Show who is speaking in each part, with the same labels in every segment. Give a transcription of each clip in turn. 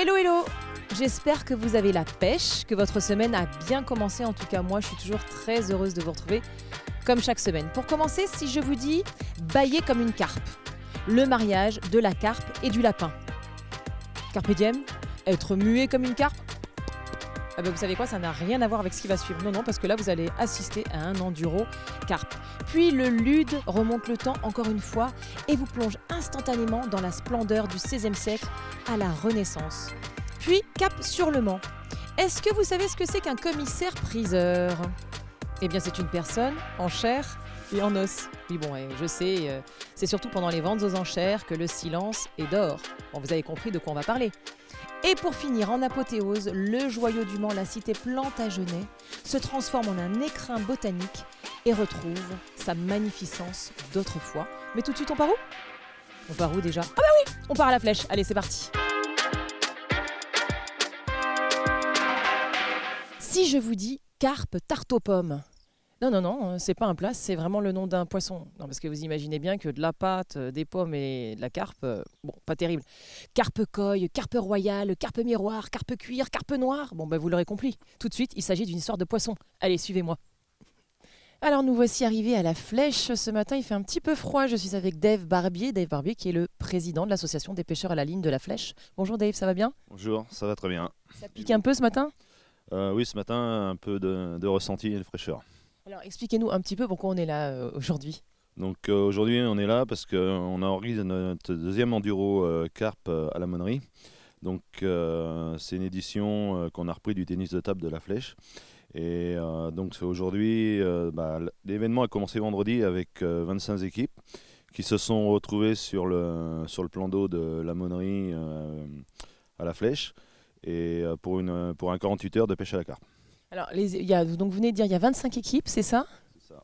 Speaker 1: Hello hello. J'espère que vous avez la pêche, que votre semaine a bien commencé. En tout cas, moi, je suis toujours très heureuse de vous retrouver, comme chaque semaine. Pour commencer, si je vous dis bâiller comme une carpe, le mariage de la carpe et du lapin. Carpe diem, être muet comme une carpe. Ah ben vous savez quoi, ça n'a rien à voir avec ce qui va suivre. Non, parce que là, vous allez assister à un enduro carpe. Puis le lude remonte le temps encore une fois et vous plonge instantanément dans la splendeur du XVIe siècle à la Renaissance. Puis cap sur le Mans. Est-ce que vous savez ce que c'est qu'un commissaire-priseur ? Eh bien, c'est une personne en chair et en os. Oui, bon, je sais, c'est surtout pendant les ventes aux enchères que le silence est d'or. Bon, vous avez compris de quoi on va parler. Et pour finir, en apothéose, le joyau du Mans, la cité Plantagenet, se transforme en un écrin botanique et retrouve sa magnificence d'autrefois. Mais tout de suite, on part où ? On part où déjà ? Ah bah oui, on part à la flèche. Allez, c'est parti. Si je vous dis carpe tarte aux pommes, non, c'est pas un plat, c'est vraiment le nom d'un poisson. Non, parce que vous imaginez bien que de la pâte, des pommes et de la carpe, bon, pas terrible. Carpe coille, carpe royale, carpe miroir, carpe cuir, carpe noire. Bon, ben vous l'aurez compris. Tout de suite, il s'agit d'une histoire de poisson. Allez, suivez-moi. Alors, nous voici arrivés à la flèche. Ce matin, il fait un petit peu froid. Je suis avec Dave Barbier. Dave Barbier, qui est le président de l'association des pêcheurs à la ligne de la flèche. Bonjour Dave, ça va bien ?
Speaker 2: Bonjour, ça va très bien.
Speaker 1: Ça pique un peu ce matin ?
Speaker 2: Oui, ce matin, un peu de ressenti et de fraîcheur.
Speaker 1: Alors, expliquez-nous un petit peu pourquoi on est là aujourd'hui.
Speaker 2: Donc aujourd'hui, on est là parce qu'on a organisé notre deuxième enduro carpe à la Monnerie. Donc c'est une édition qu'on a repris du tennis de table de la Flèche. Et donc aujourd'hui, l'événement a commencé vendredi avec 25 équipes qui se sont retrouvées sur le plan d'eau de la Monnerie à la Flèche et pour un 48 heures de pêche à la carpe.
Speaker 1: Alors, donc vous venez de dire il y a 25 équipes, c'est ça ?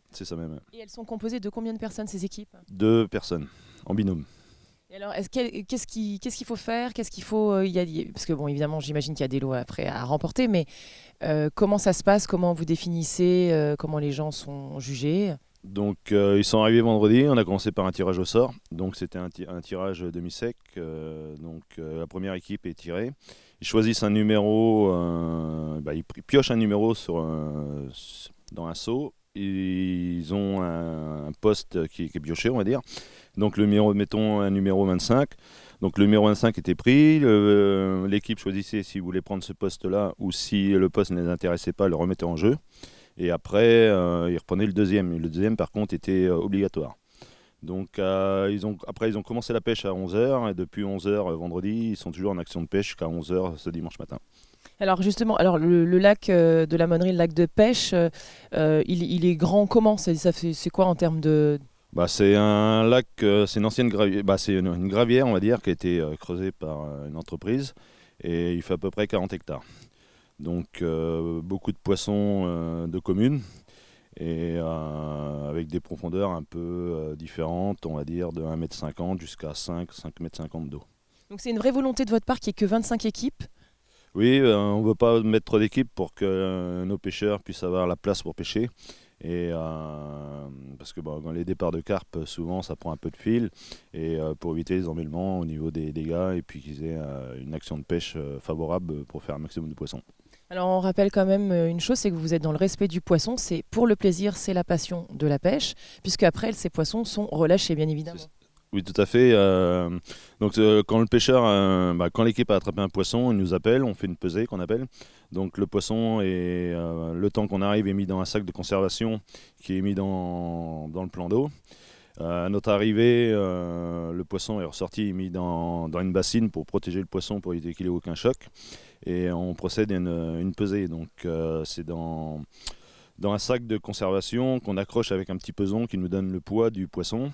Speaker 2: C'est ça même.
Speaker 1: Et elles sont composées de combien de personnes, ces équipes ?
Speaker 2: 2 personnes, en binôme.
Speaker 1: Et alors, qu'est-ce qu'il faut faire ? Qu'est-ce qu'il faut parce que, bon, évidemment, j'imagine qu'il y a des lots après à remporter, mais comment ça se passe ? Comment vous définissez ? Comment les gens sont jugés ?
Speaker 2: Donc, ils sont arrivés vendredi. On a commencé par un tirage au sort. Donc, c'était un tirage demi-sec. La première équipe est tirée. Ils choisissent un numéro. Ils piochent un numéro dans un seau. Ils ont un poste qui est pioché, on va dire. Donc, mettons un numéro 25. Donc, le numéro 25 était pris. L'équipe choisissait s'ils voulaient prendre ce poste-là ou si le poste ne les intéressait pas, le remettait en jeu. Et après, ils reprenaient le deuxième. Le deuxième, par contre, était obligatoire. Donc, ils ont commencé la pêche à 11h. Et depuis 11h vendredi, ils sont toujours en action de pêche jusqu'à 11h ce dimanche matin.
Speaker 1: Alors, justement, le lac de la Monnerie, le lac de pêche, il est grand comment ? C'est quoi en termes de...
Speaker 2: C'est un lac, c'est une ancienne gravière, c'est une gravière, on va dire, qui a été creusée par une entreprise. Et il fait à peu près 40 hectares. Donc beaucoup de poissons de communes et avec des profondeurs un peu différentes, on va dire de 1,50 m jusqu'à 5,50 m d'eau.
Speaker 1: Donc c'est une vraie volonté de votre part qu'il n'y ait que 25 équipes ?
Speaker 2: Oui, on ne veut pas mettre trop d'équipes pour que nos pêcheurs puissent avoir la place pour pêcher. Et parce que dans les départs de carpe, souvent ça prend un peu de fil et pour éviter les emmêlements au niveau des dégâts et puis qu'ils aient une action de pêche favorable pour faire un maximum de poissons.
Speaker 1: Alors on rappelle quand même une chose, c'est que vous êtes dans le respect du poisson, c'est pour le plaisir, c'est la passion de la pêche, puisque après ces poissons sont relâchés bien évidemment.
Speaker 2: Oui, tout à fait. Quand le pêcheur, quand l'équipe a attrapé un poisson, il nous appelle, on fait une pesée qu'on appelle. Donc le poisson, le temps qu'on arrive, est mis dans un sac de conservation qui est mis dans le plan d'eau. À notre arrivée, le poisson est ressorti, mis dans une bassine pour protéger le poisson, pour éviter qu'il ait aucun choc. Et on procède à une pesée. Donc c'est dans un sac de conservation qu'on accroche avec un petit peson qui nous donne le poids du poisson.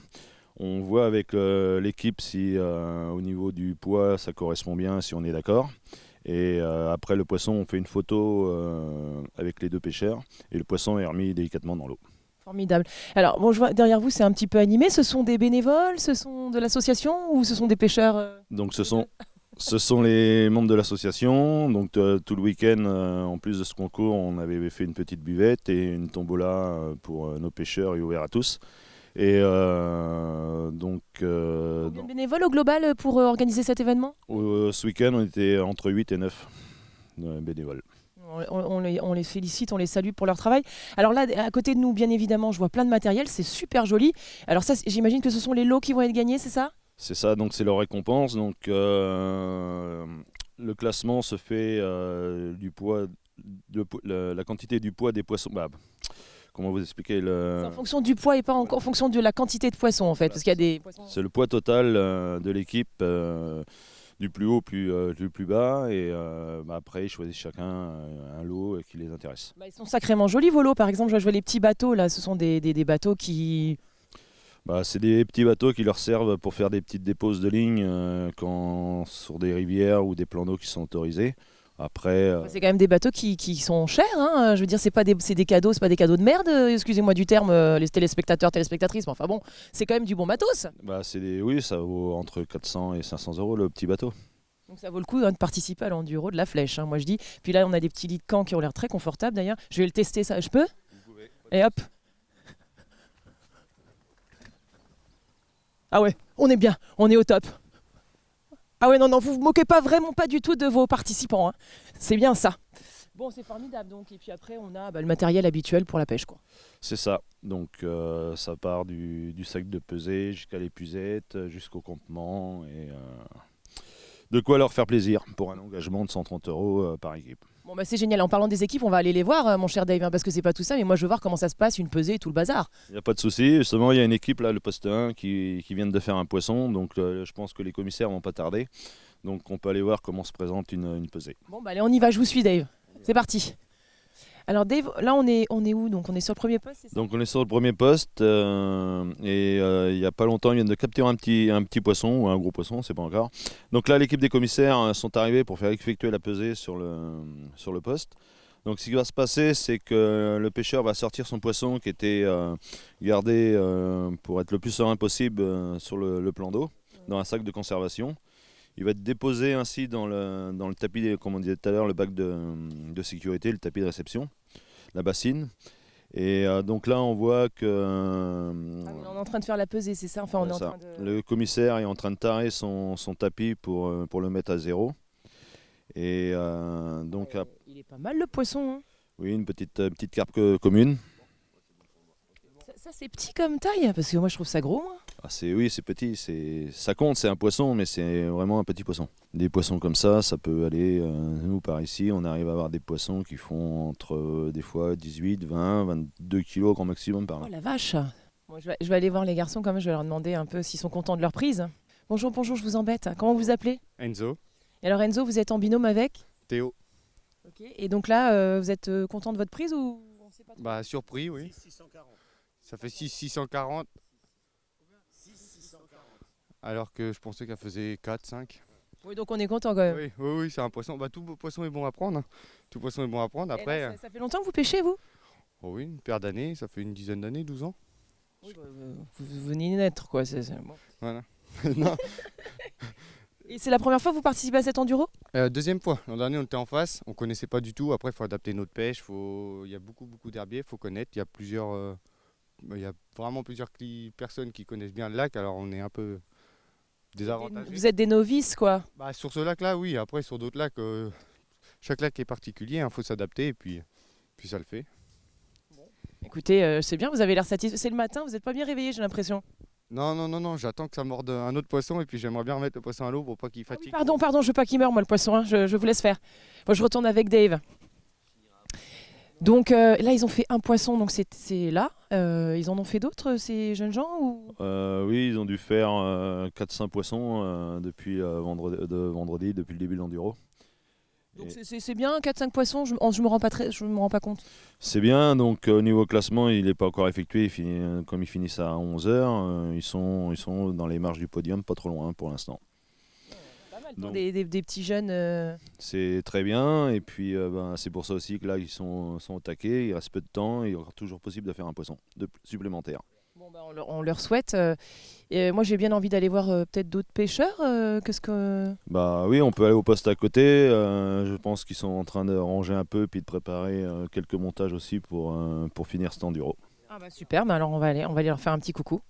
Speaker 2: On voit avec l'équipe si au niveau du poids ça correspond bien, si on est d'accord. Et après le poisson, on fait une photo avec les 2 pêcheurs et le poisson est remis délicatement dans l'eau.
Speaker 1: Formidable. Alors, bon, je vois derrière vous, c'est un petit peu animé. Ce sont des bénévoles, ce sont de l'association ou ce sont des pêcheurs
Speaker 2: Donc ce sont les membres de l'association. Donc tout le week-end, en plus de ce concours, on avait fait une petite buvette et une tombola pour nos pêcheurs et ouvert à tous. Et donc,
Speaker 1: Combien de bénévoles au global pour organiser cet événement?
Speaker 2: ce week-end, on était entre 8 et 9 bénévoles.
Speaker 1: On les félicite, on les salue pour leur travail. Alors là, à côté de nous, bien évidemment, je vois plein de matériel, c'est super joli. Alors ça, j'imagine que ce sont les lots qui vont être gagnés, c'est ça?
Speaker 2: C'est ça, donc c'est leur récompense. Donc, le classement se fait du poids, la quantité du poids des poissons. Bah, comment vous expliquer
Speaker 1: C'est en fonction du poids et pas en fonction de la quantité de poissons, en fait, parce qu'il y a des poissons...
Speaker 2: C'est le poids total de l'équipe, du plus haut du plus bas. Et après, ils choisissent chacun un lot qui les intéresse.
Speaker 1: Bah, ils sont sacrément jolis, vos lots. Par exemple, je vois les petits bateaux, là, ce sont des bateaux qui...
Speaker 2: Bah, c'est des petits bateaux qui leur servent pour faire des petites déposes de ligne sur des rivières ou des plans d'eau qui sont autorisés. Après,
Speaker 1: C'est quand même des bateaux qui sont chers, hein. Je veux dire, c'est des cadeaux, c'est pas des cadeaux de merde, excusez-moi du terme, les téléspectateurs, téléspectatrices, mais enfin bon, c'est quand même du bon matos.
Speaker 2: bah, oui, ça vaut entre 400 et 500 euros le petit bateau.
Speaker 1: Donc ça vaut le coup, hein, de participer à l'enduro de la flèche, hein, moi je dis. Puis là, on a des petits lits de camp qui ont l'air très confortables d'ailleurs. Je vais le tester, ça, je peux?
Speaker 2: Vous pouvez.
Speaker 1: Et hop. Ah ouais, on est bien, on est au top. Ah ouais, non, non, vous vous moquez pas vraiment pas du tout de vos participants, hein. C'est bien ça. Bon, c'est formidable donc. Et puis après, on a le matériel habituel pour la pêche, quoi.
Speaker 2: C'est ça. Donc ça part du sac de pesée jusqu'à l'épuisette, jusqu'au campement. Et de quoi leur faire plaisir pour un engagement de 130 euros par équipe.
Speaker 1: Bon, bah c'est génial. En parlant des équipes, on va aller les voir, mon cher Dave, hein, parce que c'est pas tout ça, mais moi je veux voir comment ça se passe, une pesée et tout le bazar.
Speaker 2: Il n'y a pas de souci. Justement, il y a une équipe, là, le poste 1, qui vient de faire un poisson. Donc je pense que les commissaires vont pas tarder. Donc on peut aller voir comment se présente une pesée.
Speaker 1: Bon, bah allez, on y va, je vous suis, Dave. C'est parti. Alors Dave, là on est où donc? On est sur le premier poste, c'est ça?
Speaker 2: Donc on est sur le premier poste et il n'y a pas longtemps ils viennent de capturer un petit poisson ou un gros poisson, c'est pas encore. Donc là l'équipe des commissaires sont arrivés pour faire effectuer la pesée sur le poste. Donc ce qui va se passer c'est que le pêcheur va sortir son poisson qui était gardé pour être le plus serein possible sur le plan d'eau, dans un sac de conservation. Il va être déposé ainsi dans le tapis, comme on disait tout à l'heure, le bac de sécurité, le tapis de réception, la bassine. Et donc là, on voit que
Speaker 1: On est en train de faire la pesée, c'est ça? Enfin, on est en train de...
Speaker 2: le commissaire est en train de tarer son tapis pour le mettre à zéro. Et donc,
Speaker 1: Il est pas mal le poisson, hein.
Speaker 2: oui, une petite carpe commune.
Speaker 1: Ça c'est petit comme taille, parce que moi je trouve ça gros, moi.
Speaker 2: Ah, oui, c'est petit, ça compte, c'est un poisson, mais c'est vraiment un petit poisson. Des poissons comme ça peut aller, nous par ici, on arrive à avoir des poissons qui font entre des fois 18, 20, 22 kilos grand maximum par là.
Speaker 1: Oh la vache. Bon, je vais aller voir les garçons quand même, je vais leur demander un peu s'ils sont contents de leur prise. Bonjour, je vous embête. Comment vous vous appelez?
Speaker 3: Enzo,
Speaker 1: Et alors Enzo, vous êtes en binôme avec?
Speaker 3: Théo.
Speaker 1: Ok. Et donc là, vous êtes content de votre prise ou on sait pas trop?
Speaker 3: Bah surpris, oui.
Speaker 2: 640.
Speaker 3: Ça fait 640. Alors que je pensais qu'elle faisait 4, 5.
Speaker 1: Oui, donc on est content quand même.
Speaker 3: Oui, oui, oui, c'est un poisson. Bah, tout poisson est bon à prendre, hein. Tout poisson est bon à prendre.
Speaker 1: Et
Speaker 3: Après,
Speaker 1: là, ça fait longtemps que vous pêchez, vous?
Speaker 3: oh oui, une paire d'années, ça fait une dizaine d'années, 12 ans.
Speaker 1: Oui, vous venez de naître, quoi. Bon.
Speaker 3: Voilà. Non.
Speaker 1: Et c'est la première fois que vous participez à cet enduro?
Speaker 3: Deuxième fois. L'an dernier, on était en face. On connaissait pas du tout. Après, il faut adapter notre pêche. Il y a beaucoup d'herbiers. Il faut connaître. Il y a il y a vraiment plusieurs personnes qui connaissent bien le lac. Alors, on est un peu désavantagés.
Speaker 1: Vous êtes des novices, quoi.
Speaker 3: Bah, sur ce lac-là, oui. Après, sur d'autres lacs, chaque lac est particulier. Il faut s'adapter et puis ça le fait.
Speaker 1: Écoutez, c'est bien, vous avez l'air satisfait. C'est le matin, vous n'êtes pas bien réveillé, j'ai l'impression.
Speaker 3: Non. J'attends que ça morde un autre poisson et puis j'aimerais bien remettre le poisson à l'eau pour pas qu'il
Speaker 1: Ah oui,
Speaker 3: fatigue.
Speaker 1: pardon, je veux pas qu'il meure, moi, le poisson, hein. Je vous laisse faire. Moi, je retourne avec Dave. Donc là, ils ont fait un poisson, donc c'est là. Ils en ont fait d'autres, ces jeunes gens ou...
Speaker 2: Oui, ils ont dû faire 4-5 poissons depuis vendredi, depuis le début de l'enduro.
Speaker 1: Donc c'est bien, 4-5 poissons, je me rends pas compte.
Speaker 2: C'est bien, donc au niveau classement, il n'est pas encore effectué. Comme ils finissent à 11h, ils sont dans les marges du podium, pas trop loin pour l'instant.
Speaker 1: Pas mal
Speaker 2: Donc,
Speaker 1: pour des petits jeunes.
Speaker 2: c'est très bien, et puis c'est pour ça aussi que là, ils sont au taquet, il reste peu de temps, et il est encore toujours possible de faire un poisson supplémentaire.
Speaker 1: Bon, bah, on leur souhaite. Et moi, j'ai bien envie d'aller voir peut-être d'autres pêcheurs. Qu'est-ce que...
Speaker 2: Bah oui, on peut aller au poste à côté. Je pense qu'ils sont en train de ranger un peu, puis de préparer quelques montages aussi pour finir cet enduro.
Speaker 1: Ah bah super, alors on va aller leur faire un petit coucou.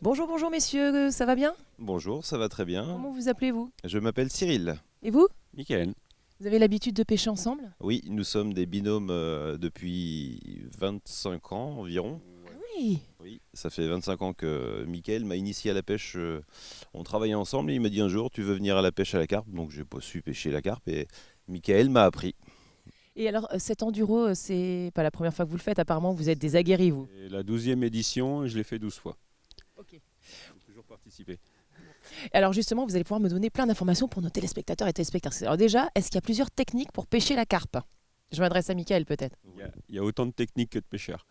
Speaker 1: Bonjour, bonjour messieurs, ça va bien?
Speaker 4: Bonjour, ça va très bien.
Speaker 1: Comment vous appelez-vous?
Speaker 4: Je m'appelle Cyril.
Speaker 1: Et vous?
Speaker 5: Michael.
Speaker 1: Vous avez l'habitude de pêcher ensemble?
Speaker 4: Oui, nous sommes des binômes depuis 25 ans environ.
Speaker 1: Oui.
Speaker 4: Oui, ça fait 25 ans que Michael m'a initié à la pêche. On travaillait ensemble et il m'a dit un jour, tu veux venir à la pêche à la carpe? Donc j'ai pas su pêcher la carpe et Michael m'a appris.
Speaker 1: Et alors cet enduro, c'est pas la première fois que vous le faites, apparemment vous êtes des aguerris vous.
Speaker 5: C'est la 12e édition et je l'ai fait 12 fois.
Speaker 1: Ok.
Speaker 5: J'ai toujours participé.
Speaker 1: Alors justement, vous allez pouvoir me donner plein d'informations pour nos téléspectateurs et téléspectatrices. Alors déjà, est-ce qu'il y a plusieurs techniques pour pêcher la carpe? Je m'adresse à Mickaël peut-être.
Speaker 5: Il y a autant de techniques que de pêcheurs.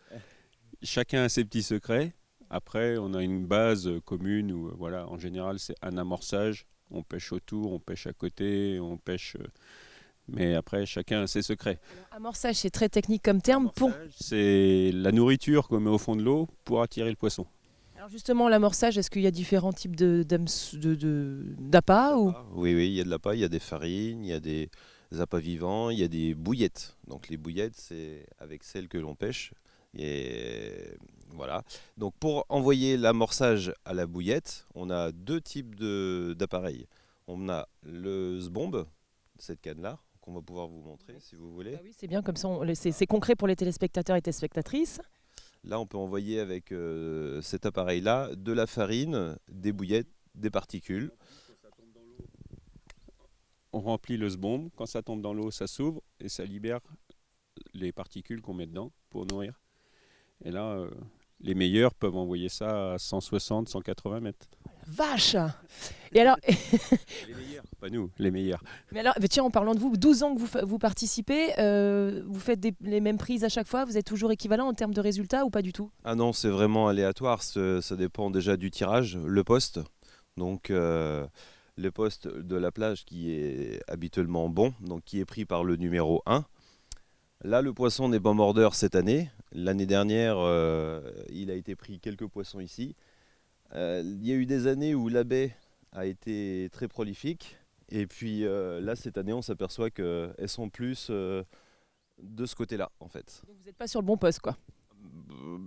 Speaker 5: Chacun a ses petits secrets. Après, on a une base commune où, voilà, en général, c'est un amorçage. On pêche autour, on pêche à côté, on pêche. Mais après, chacun a ses secrets.
Speaker 1: Amorçage, c'est très technique comme terme.
Speaker 5: L'amorçage, c'est la nourriture qu'on met au fond de l'eau pour attirer le poisson.
Speaker 1: Alors justement, l'amorçage, est-ce qu'il y a différents types d'appâts ou...
Speaker 4: Oui, il y a de l'appât, il y a des farines, il y a des appâts vivants, il y a des bouillettes. Donc les bouillettes, c'est avec celles que l'on pêche. Et voilà. Donc pour envoyer l'amorçage à la bouillette, on a deux types d'appareils. On a le sbombe, cette canne-là, qu'on va pouvoir vous montrer si vous voulez.
Speaker 1: Ah oui, c'est bien, comme ça, c'est concret pour les téléspectateurs et téléspectatrices.
Speaker 4: Là, on peut envoyer avec cet appareil-là de la farine, des bouillettes, des particules.
Speaker 5: On remplit le sbombe. Quand ça tombe dans l'eau, ça s'ouvre et ça libère les particules qu'on met dedans pour nourrir. Et là, les meilleurs peuvent envoyer ça à 160, 180 mètres.
Speaker 1: Vache! Et alors,
Speaker 5: Les meilleurs, pas nous, les meilleurs.
Speaker 1: mais alors, tiens, en parlant de vous, 12 ans que vous participez, vous faites les mêmes prises à chaque fois, vous êtes toujours équivalent en termes de résultats ou pas du tout?
Speaker 4: Ah non, c'est vraiment aléatoire. Ça dépend déjà du tirage, le poste. Donc, le poste de la plage qui est habituellement bon, donc qui est pris par le numéro 1. Là, le poisson n'est pas mordeur cette année. L'année dernière, il a été pris quelques poissons ici. Il y a eu des années où la baie a été très prolifique. Et puis là, cette année, on s'aperçoit qu'elles sont plus de ce côté-là, en fait.
Speaker 1: Donc vous n'êtes pas sur le bon poste, quoi.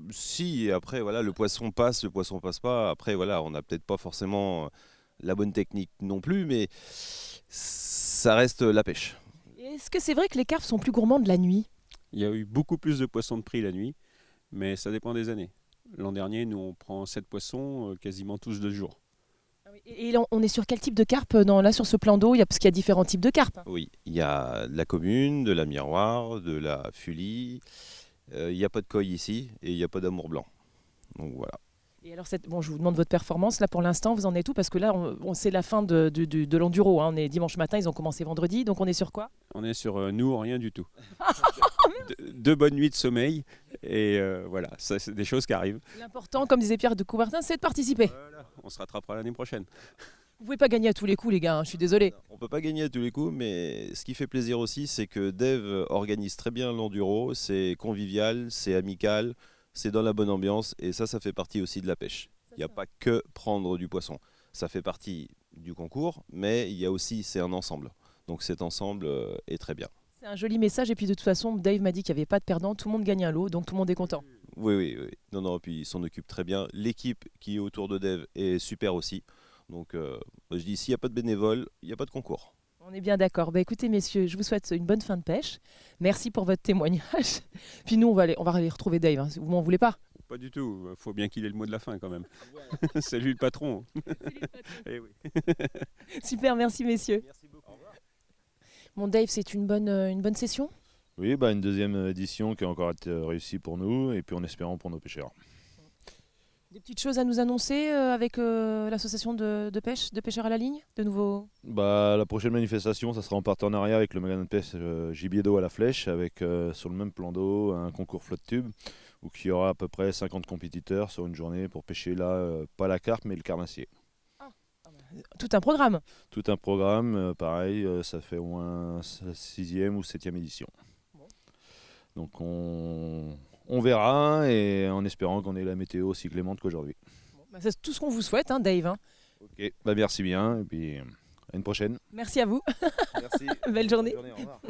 Speaker 4: Si, et après, voilà, le poisson passe pas. Après, voilà, on n'a peut-être pas forcément la bonne technique non plus, mais ça reste la pêche.
Speaker 1: Et est-ce que c'est vrai que les carpes sont plus gourmandes la nuit?
Speaker 5: Il y a eu beaucoup plus de poissons de prix la nuit, mais ça dépend des années. L'an dernier, nous, on prend 7 poissons quasiment tous 2 jours.
Speaker 1: Et là, on est sur quel type de carpe là sur ce plan d'eau? Parce qu'il y a différents types de carpes.
Speaker 4: Oui, il y a de la commune, de la miroir, de la fulie. Il n'y a pas de coille ici et il n'y a pas d'amour blanc. Donc voilà.
Speaker 1: Et alors, bon, je vous demande votre performance. Là, pour l'instant, vous en êtes où? Parce que là, c'est la fin de l'enduro. Hein. On est dimanche matin, ils ont commencé vendredi. Donc, on est sur quoi?
Speaker 5: On est sur nous, rien du tout. 2 bonnes nuits de sommeil et voilà, ça, c'est des choses qui arrivent.
Speaker 1: L'important, comme disait Pierre de Coubertin, c'est de participer.
Speaker 5: Voilà, on se rattrapera l'année prochaine.
Speaker 1: Vous pouvez pas gagner à tous les coups, les gars. Hein, je suis désolé.
Speaker 4: On ne peut pas gagner à tous les coups, mais ce qui fait plaisir aussi, c'est que Dave organise très bien l'enduro. C'est convivial, c'est amical, c'est dans la bonne ambiance et ça fait partie aussi de la pêche. Il n'y a pas que prendre du poisson. Ça fait partie du concours, mais il y a aussi, c'est un ensemble. Donc cet ensemble est très bien.
Speaker 1: C'est un joli message. Et puis, de toute façon, Dave m'a dit qu'il n'y avait pas de perdant. Tout le monde gagne un lot, donc tout le monde est content.
Speaker 4: Oui. Non, puis il s'en occupe très bien. L'équipe qui est autour de Dave est super aussi. Donc je dis, s'il n'y a pas de bénévoles, il n'y a pas de concours.
Speaker 1: On est bien d'accord. Bah, écoutez, messieurs, je vous souhaite une bonne fin de pêche. Merci pour votre témoignage. Puis nous, on va aller retrouver Dave. Hein. Vous m'en voulez pas?
Speaker 5: Pas du tout, il faut bien qu'il ait le mot de la fin quand même. C'est lui le patron. Eh oui.
Speaker 1: Super, merci messieurs.
Speaker 4: Merci beaucoup.
Speaker 1: Bon Dave, c'est une bonne session?
Speaker 2: Oui, une deuxième édition qui a encore été réussie pour nous et puis en espérant pour nos pêcheurs.
Speaker 1: Des petites choses à nous annoncer avec l'association de pêche, de pêcheurs à la ligne, de nouveaux?
Speaker 2: La prochaine manifestation, ça sera en partenariat avec le magasin de pêche Gibier d'eau à la Flèche, avec sur le même plan d'eau un concours flotte tube où il y aura à peu près 50 compétiteurs sur une journée pour pêcher là, pas la carpe mais le carnassier.
Speaker 1: Tout un programme.
Speaker 2: Tout un programme, pareil, ça fait au moins 6e ou 7e édition. Donc on verra et en espérant qu'on ait la météo aussi clémente qu'aujourd'hui.
Speaker 1: C'est tout ce qu'on vous souhaite, hein, Dave. Hein.
Speaker 2: Ok, merci bien et puis à une prochaine.
Speaker 1: Merci à vous.
Speaker 4: Merci.
Speaker 1: Belle journée.
Speaker 4: Bonne journée, au revoir.